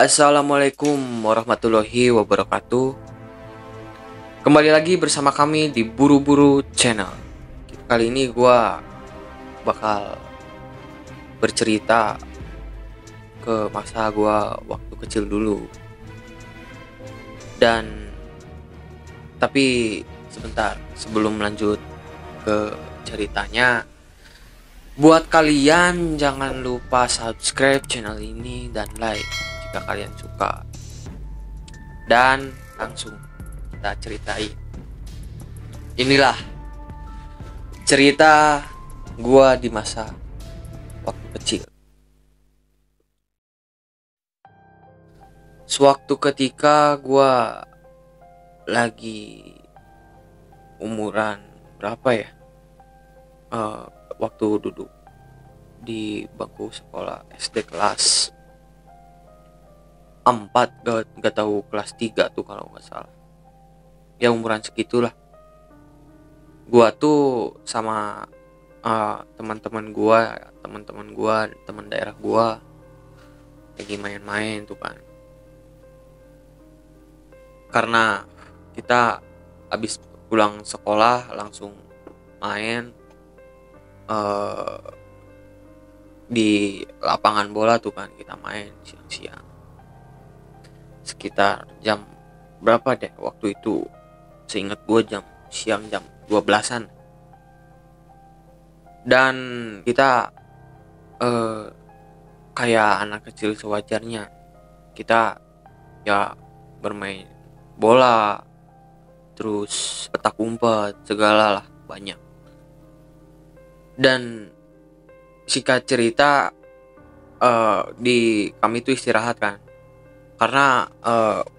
Assalamualaikum warahmatullahi wabarakatuh. Kembali lagi bersama kami di Buru-Buru Channel. Kali ini gue bakal bercerita ke masa gue waktu kecil dulu. Tapi sebentar sebelum lanjut ke ceritanya, buat kalian jangan lupa subscribe channel ini dan like jika kalian suka. Dan langsung kita ceritain. Inilah cerita gua di masa waktu kecil. Sewaktu ketika gua lagi umuran berapa ya? Waktu duduk di bangku sekolah SD kelas 4, gak tahu kelas 3 tuh kalau nggak salah. Ya umuran segitulah. Gua tuh sama teman-teman gua, teman daerah gua lagi main-main tuh kan. Karena kita habis pulang sekolah langsung main di lapangan bola tuh kan, kita main siang-siang. Sekitar jam berapa deh waktu itu, seingat gue jam siang jam 12-an. Dan kita kayak anak kecil sewajarnya, kita ya bermain bola, terus petak umpet, segala lah, banyak. Dan singkat cerita, di kami itu istirahat kan, karena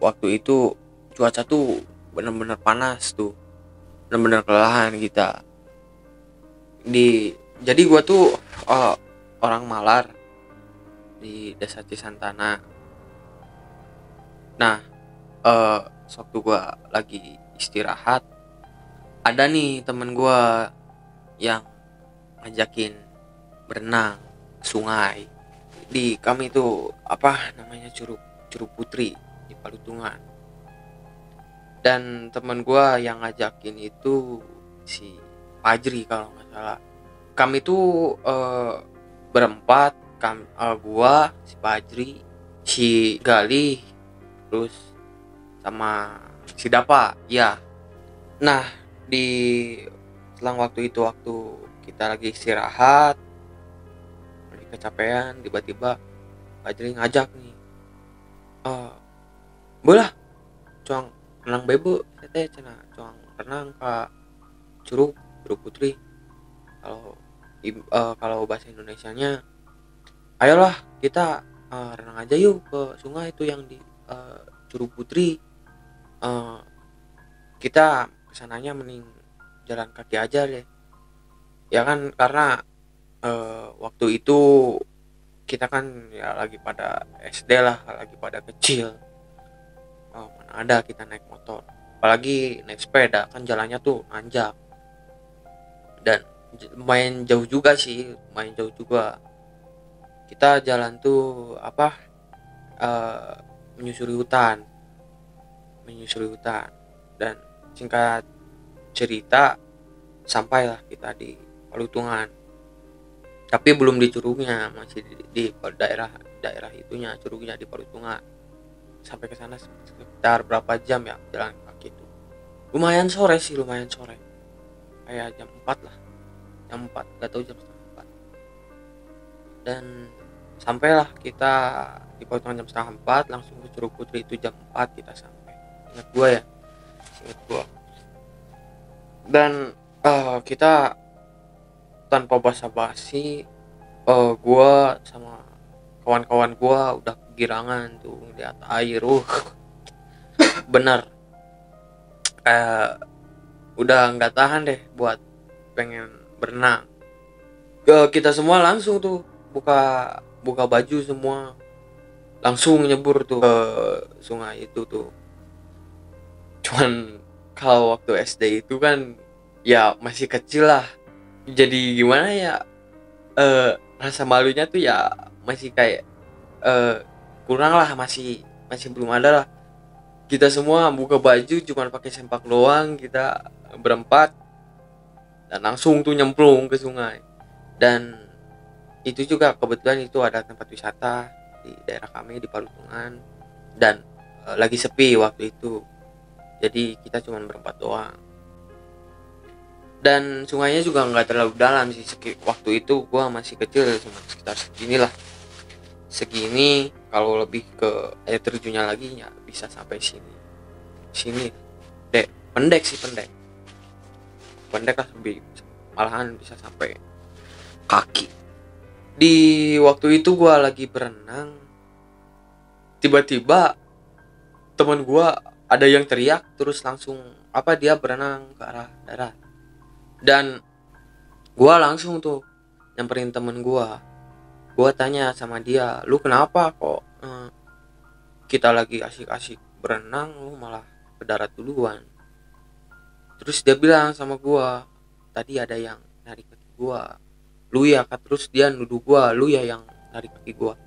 waktu itu cuaca tuh bener-bener panas tuh, bener-bener kelelahan kita. Jadi gua tuh orang Malar di Desa Cisantana. Nah, sewaktu gua lagi istirahat, ada nih temen gua yang ngajakin berenang sungai. Di kami itu apa namanya, Curug Putri di Palutungan. Dan teman gue yang ngajakin itu si Fajri kalau nggak salah. Kami tuh berempat, gua, si Fajri, si Gali, terus sama si Dapa ya. Nah, di selang waktu itu, waktu kita lagi istirahat, lagi kecapean, tiba-tiba Fajri ngajak nih, bolah cuang renang bebo teh cenah, cuang renang ke Curug Putri. Kalau bahasa Indonesianya, ayolah kita renang aja yuk ke sungai itu yang di Curug Putri. Kita kesananya mending jalan kaki aja deh ya kan, karena waktu itu kita kan ya lagi pada SD lah, lagi pada kecil. Mana ada kita naik motor, apalagi naik sepeda, kan jalannya tuh nanjak dan lumayan jauh juga sih, lumayan jauh juga. Kita jalan tuh menyusuri hutan. Dan singkat cerita, sampailah kita di Palutungan, tapi belum di curugnya, masih di daerah itunya, curugnya di Palutungan. Sampai ke sana sekitar berapa jam ya jalan kaki itu. Lumayan sore, kayak jam 4 lah, jam 4, gak tahu jam setengah 4. Dan sampailah kita di Palutungan jam setengah 4, langsung ke Curug Putri itu jam 4 kita sampai. Ingat gua. Dan kita tanpa basa-basi, gua sama kawan-kawan gua udah kegirangan tuh lihat air. Bener, kayak udah nggak tahan deh buat pengen berenang. Kita semua langsung tuh buka baju semua, langsung nyebur tuh ke sungai itu tuh. Cuman kalau waktu SD itu kan ya masih kecil lah, jadi gimana ya, rasa malunya tuh ya masih kayak kurang lah, masih masih belum ada lah. Kita semua buka baju cuman pakai sempak doang, kita berempat, dan langsung tuh nyemplung ke sungai. Dan itu juga kebetulan itu ada tempat wisata di daerah kami di Palutungan, dan lagi sepi waktu itu, jadi kita cuman berempat doang. Dan sungainya juga nggak terlalu dalam sih, waktu itu gua masih kecil, cuma sekitar segini lah, segini. Kalau lebih ke air terjunnya lagi ya bisa sampai sini sini dek, pendek sih, pendek pendek lah, lebih malahan bisa sampai kaki. Di waktu itu gua lagi berenang, tiba-tiba teman gua ada yang teriak, terus langsung apa, dia berenang ke arah darat, dan gua langsung tuh nyamperin temen gua tanya sama dia, lu kenapa kok kita lagi asik-asik berenang lu malah ke darat duluan. Terus dia bilang sama gua, tadi ada yang narik kaki gua. Lu ya Kak, terus dia nuduh gua, lu ya yang narik kaki gua.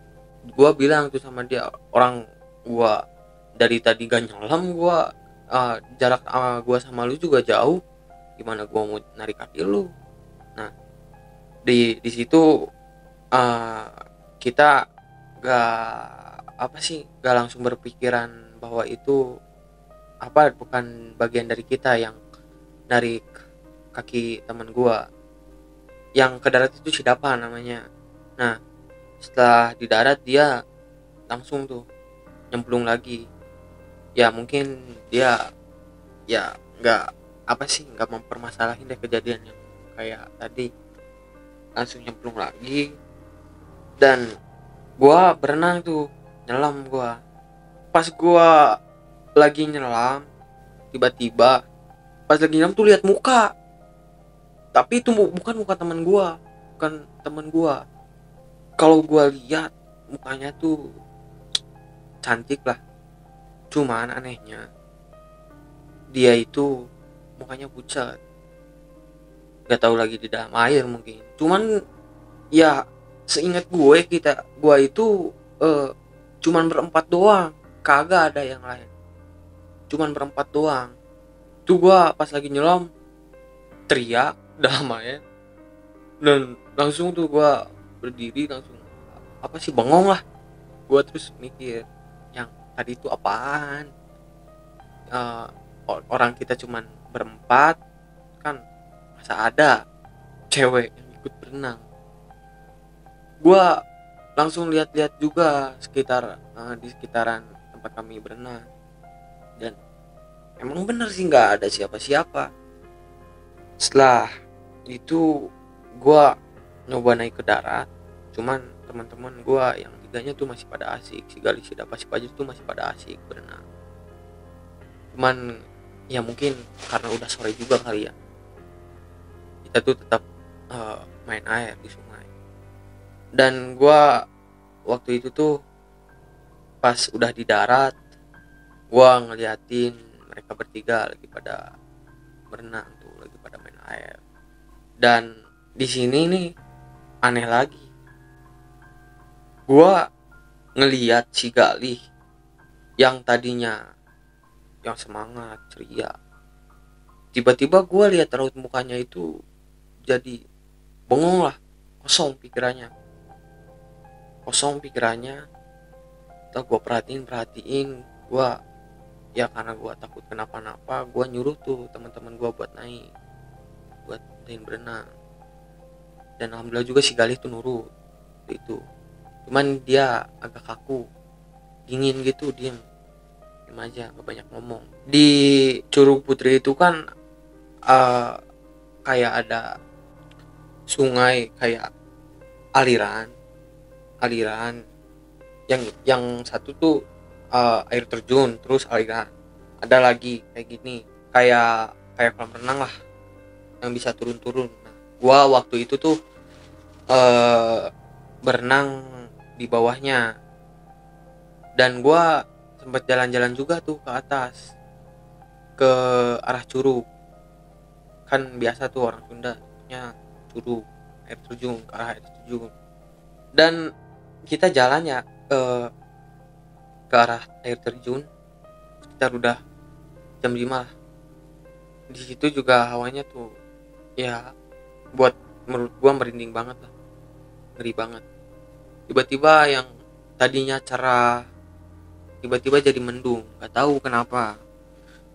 Gua bilang tuh sama dia, orang gua dari tadi gak nyelam, gua jarak gua sama lu juga jauh, gimana gua mau narik kaki lu. Nah, di situ uh, kita gak langsung berpikiran bahwa itu apa, bukan bagian dari kita yang narik kaki teman gua. Yang ke darat itu Sidapa namanya. Nah, setelah di darat dia langsung tuh nyemplung lagi. Ya mungkin dia ya nggak mempermasalahin deh kejadian yang kayak tadi, langsung nyemplung lagi. Dan gua berenang tuh, nyelam gua. Pas gua lagi nyelam, tiba-tiba pas lagi nyelam tuh lihat muka, tapi itu bukan muka teman gua, bukan teman gua. Kalau gua lihat mukanya tuh cantik lah, cuman anehnya dia itu mukanya pucat. Gak tahu lagi di dalam air mungkin, cuman ya seingat gua itu cuman berempat doang, kagak ada yang lain, cuman berempat doang. Tuh gua pas lagi nyelam teriak dalam air, dan langsung tuh gua berdiri, langsung apa sih, bengong lah gua. Terus mikir, yang tadi itu apaan. Eh, Orang kita cuman berempat kan, masa ada cewek yang ikut berenang. Gua langsung lihat-lihat juga sekitar, di sekitaran tempat kami berenang, dan emang bener sih nggak ada siapa-siapa. Setelah itu gua nyoba naik ke darat, cuman teman-teman gua yang tiganya tuh masih pada asik, si Galih, si Dapa, si Pajit tuh masih pada asik berenang. Cuman ya mungkin karena udah sore juga kali ya, kita tuh tetap main air di sungai. Dan gua waktu itu tuh pas udah di darat, gua ngeliatin mereka bertiga lagi pada berenang tuh, lagi pada main air. Dan di sini nih aneh lagi, gua ngeliat si Galih yang tadinya yang semangat ceria, tiba-tiba gua lihat raut mukanya itu jadi bengong lah, kosong pikirannya. Tuh gua perhatiin gua, ya karena gua takut kenapa-napa, gua nyuruh tuh teman-teman gua buat naik, buat main berenang. Dan alhamdulillah juga si Galih tuh nurut itu, cuman dia agak kaku, dingin gitu, diem aja, gak banyak ngomong. Di Curug Putri itu kan kayak ada sungai, kayak aliran yang satu tuh air terjun, terus aliran, ada lagi kayak gini, kayak kolam renang lah yang bisa turun-turun. Nah, gua waktu itu tuh berenang di bawahnya, dan gua sempat jalan-jalan juga tuh ke atas, ke arah curug. Kan biasa tuh orang Sunda nya curug, air terjun, ke arah air terjun. Dan kita jalan ya, ke arah air terjun sekitar udah jam 5 lah. Di situ juga hawanya tuh ya buat menurut gua merinding banget lah, ngeri banget. Tiba-tiba yang tadinya cerah tiba-tiba jadi mendung, nggak tahu kenapa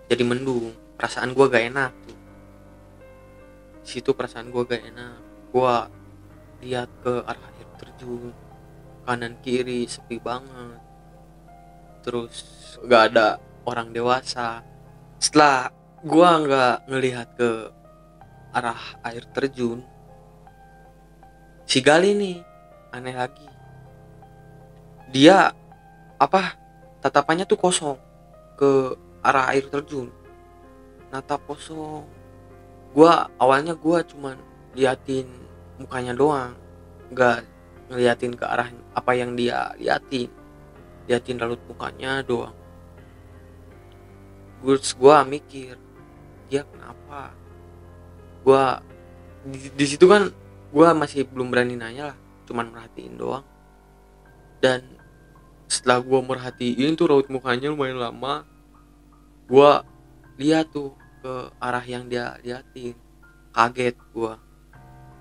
jadi mendung. Perasaan gua gak enak tuh. Di situ perasaan gua gak enak. Gua lihat ke arah air terjun, kanan kiri sepi banget, terus gak ada orang dewasa. Setelah gua nggak ngelihat ke arah air terjun, si Gali nih aneh lagi, dia apa, tatapannya tuh kosong ke arah air terjun, natap kosong. Awalnya gua cuman liatin mukanya doang, nggak ngeliatin ke arah apa yang dia liatin raut mukanya doang. Gua mikir dia kenapa. Gua di situ kan gua masih belum berani nanya lah, cuman merhatiin doang. Dan setelah gua merhatiin tuh raut mukanya lumayan lama, gua lihat tuh ke arah yang dia liatin. Kaget gua.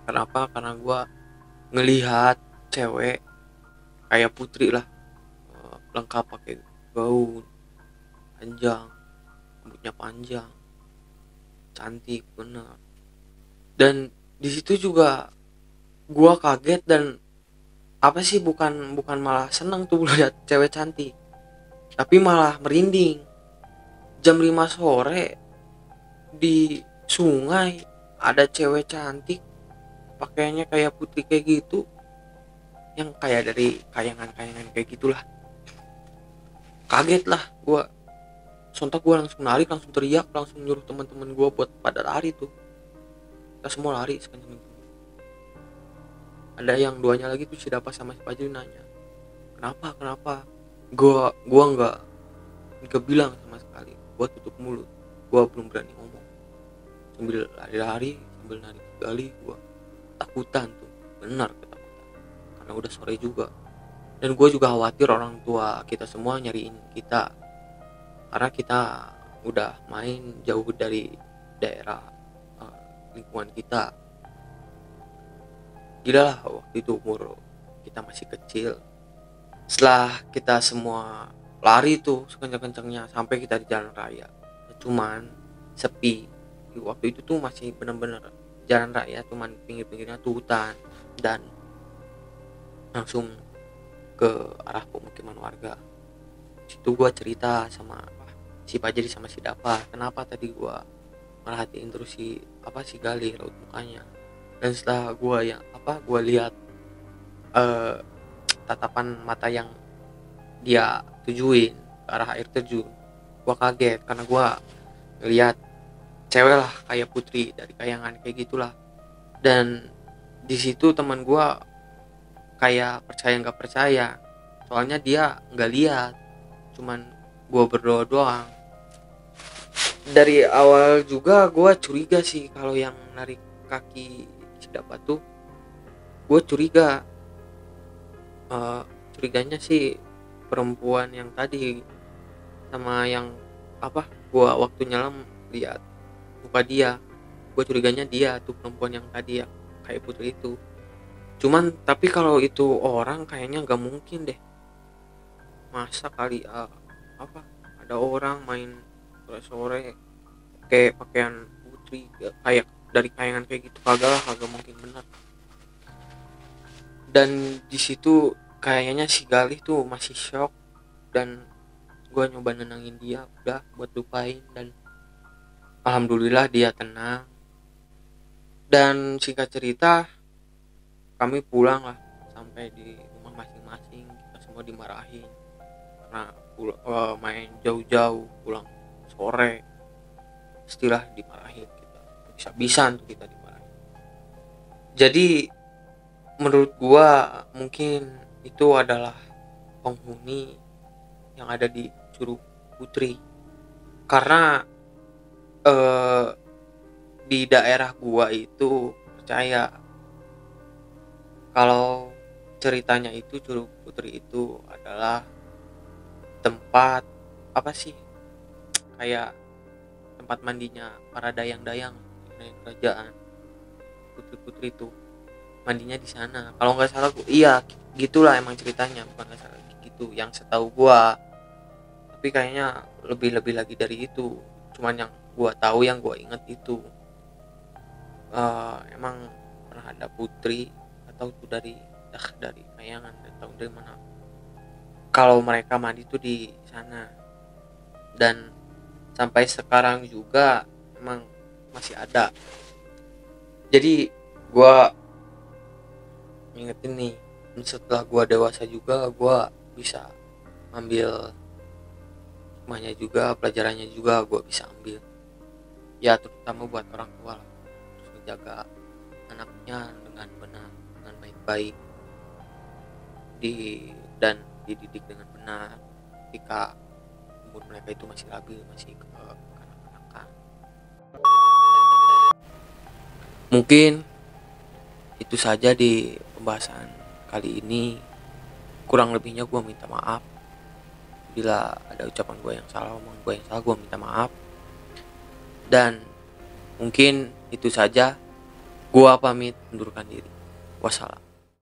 Kenapa? Karena gua ngelihat cewek kayak putri lah, lengkap pakai gaun panjang, rambutnya panjang, cantik bener. Dan di situ juga gua kaget dan apa sih, bukan bukan malah seneng tuh lihat cewek cantik, tapi malah merinding. Jam 5 sore di sungai ada cewek cantik pakaiannya kayak putri kayak gitu, yang kayak dari kayangan-kayangan kayak gitulah. Kaget lah gua, sontak gua langsung lari, langsung teriak, langsung nyuruh teman-teman gua buat pada lari tuh. Kita semua lari sekencang. Ada yang duanya lagi tuh, si Dapas sama si Fajri nanya, kenapa. Gua nggak bilang sama sekali. Gua tutup mulut, gua belum berani ngomong. Sambil lari-lari, sambil narik gali, gua takutan tuh, benar ketakutan, karena udah sore juga. Dan gue juga khawatir orang tua kita semua nyariin kita, karena kita udah main jauh dari daerah lingkungan kita. Gila lah, waktu itu umur kita masih kecil. Setelah kita semua lari tuh sekencang-kencangnya sampai kita di jalan raya, cuman sepi. Waktu itu tuh masih bener-bener jalan raya, cuman pinggir-pinggirnya tuh hutan. Dan langsung ke arah pemukiman warga. Situ gua cerita sama si Fajri sama si Dapa, kenapa tadi gua merhatiin terus si Gali raut mukanya. Dan setelah gua lihat eh, tatapan mata yang dia tujuin ke arah air terjun, gua kaget karena gua ngeliat cewek lah kayak putri dari kayangan kayak gitulah. Dan di situ teman gua kayak percaya nggak percaya, soalnya dia nggak lihat, cuman gua berdoa doang. Dari awal juga gua curiga sih kalau yang narik kaki si Dapat tuh, gua curiganya sih perempuan yang tadi, sama yang gua waktu nyelam lihat muka dia. Gua curiganya dia tuh perempuan yang tadi yang kayak putri itu. Cuman tapi kalau itu orang kayaknya nggak mungkin deh. Masa kali ada orang main sore-sore pakai pakaian putri kayak dari kayangan kayak gitu, kagak mungkin bener. Dan di situ kayaknya si Galih tuh masih shock, dan gue nyoba nenangin dia udah buat lupain, dan alhamdulillah dia tenang. Dan singkat cerita kami pulang lah, sampai di rumah masing-masing. Kita semua dimarahin karena main jauh-jauh, pulang sore, istilah dimarahin. Kita bisa-bisaan tuh kita dimarahin. Jadi menurut gua mungkin itu adalah penghuni yang ada di Curug Putri, karena di daerah gua itu percaya kalau ceritanya itu Curug Putri itu adalah tempat apa sih, kayak tempat mandinya para dayang-dayang dari kerajaan, putri-putri itu mandinya di sana kalau nggak salah. Iya gitulah emang ceritanya, bukan nggak salah gitu yang setahu gua. Tapi kayaknya lebih lagi dari itu, cuman yang gua tahu, yang gua inget itu emang pernah ada putri atau tuh dari kayangan atau dari mana, kalau mereka mandi tuh di sana. Dan sampai sekarang juga emang masih ada. Jadi gua ngingetin nih, setelah gua dewasa juga gua bisa ambil hikmahnya juga, pelajarannya juga gua bisa ambil ya, terutama buat orang tua lah, terus menjaga anaknya dengan benar, dengan baik-baik, dan dididik dengan benar ketika umur mereka itu masih labil, masih kekanak-kanakan. Mungkin itu saja di pembahasan kali ini. Kurang lebihnya gue minta maaf bila ada ucapan gue yang salah, omongan gue yang salah, gue minta maaf. Dan mungkin itu saja, gue pamit undurkan diri. Wassalam.